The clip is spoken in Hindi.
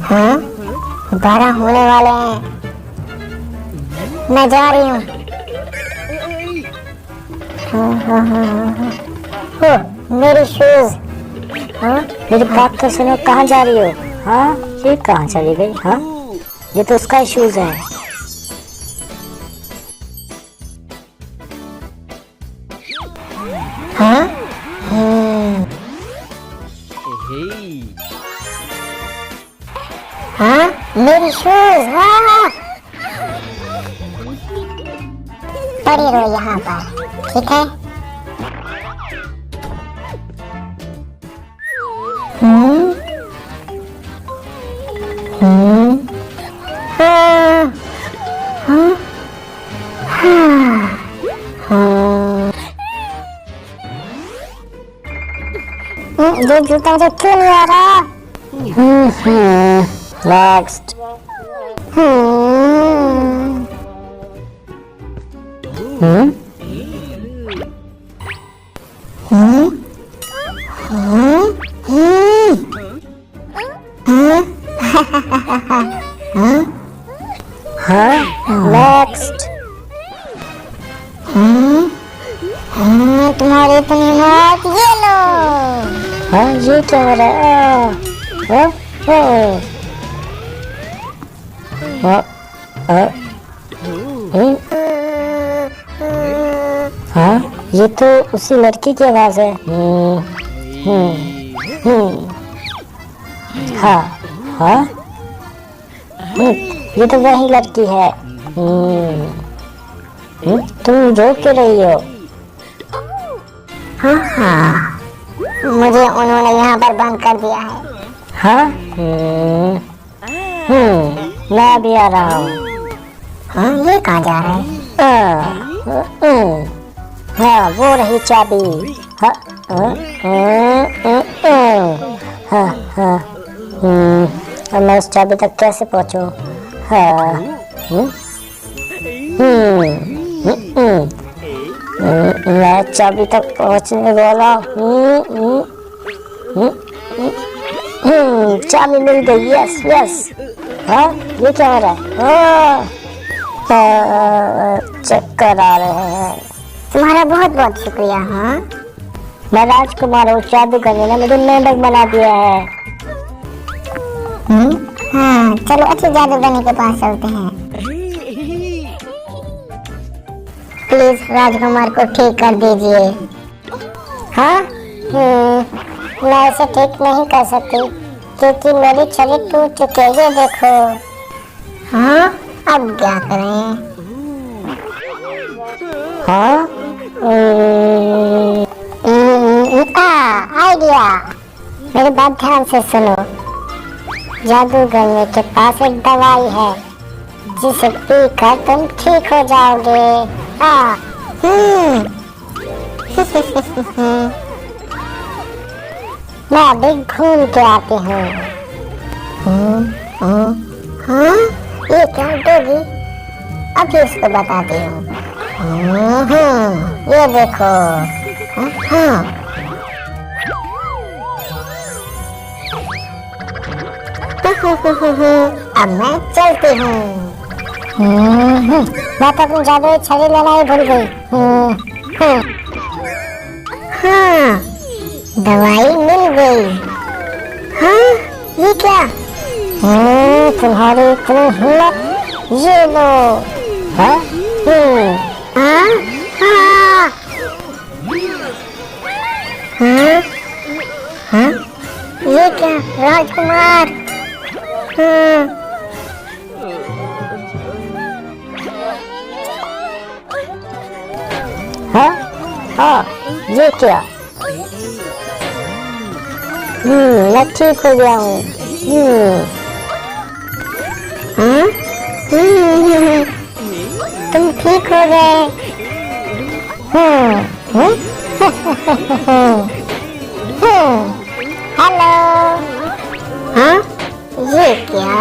हाँ, 12 होने वाले हैं। मैं जा रही हूँ। मेरी शूज। हाँ, मेरी बात तो सुनो, कहाँ जा रही हो? हाँ, ये कहाँ चली गई? हाँ, ये तो उसका ही शूज है। हाँ, हाँ, मेरी शूज। हाँ, पड़ी रहो यहाँ पर, ठीक है? ये जूता मुझे क्यों नहीं आ रहा? नेक्स्ट। नेक्स्ट। तुम्हारी इतनी मौत, ये लो। हाँ, ये क्या हो रहा है? हाँ, ये तो उसी लड़की की आवाज है। हाँ, हाँ, ये तो वही लड़की है। तुम रो क्यों रही हो? हाँ, मुझे उन्होंने यहाँ पर बंद कर दिया है। हाँ, मैं भी आ रहा हूँ। हाँ, ये कहाँ जा रहा है? हाँ, वो रही चाबी। हाँ, अब मैं उस चाबी तक कैसे पहुँचूँ? हाँ, मैं चाबी तक पहुंचने वाला हूँ। चाबी मिल गई। Yes yes. हाँ, ये क्या हो रहा है? चक्कर आ रहे हैं। तुम्हारा बहुत बहुत शुक्रिया। हाँ, मैं राजकुमार हूँ। चाबी करने ने मुझे मेंढक बना दिया है। हाँ, चलो अच्छे जादूगरनी के पास चलते हैं। प्लीज राजकुमार को ठीक कर दीजिए। हाँ, मैं इसे ठीक नहीं कर सकती क्योंकि मेरी छड़ी टूट चुकी है। ये देखो। हाँ, अब क्या करें? हाँ, आइडिया। मेरी बात ध्यान से सुनो। जादूगरनी के पास एक दवाई है जिसे पीकर तुम ठीक हो जाओगे। मैं अभी घूम के आती हूँ। हाँ, ये क्या डोगी? अभी इसको बताती हूँ। ये देखो। अब मैं चलती हूँ। मैं तो अपनी जादुई छड़ी लेना ही भूल गई। हाँ, दवाई मिल गई। हाँ, ये क्या? तुम्हारी इतनी हिम्मत, ये लो। हाँ, हाँ, हाँ, हाँ, हाँ, ये क्या? राजकुमार। हाँ, हाँ, ये क्या? मैं ठीक हो गया हूँ। तुम ठीक हो गए। हेलो। हाँ, ये क्या?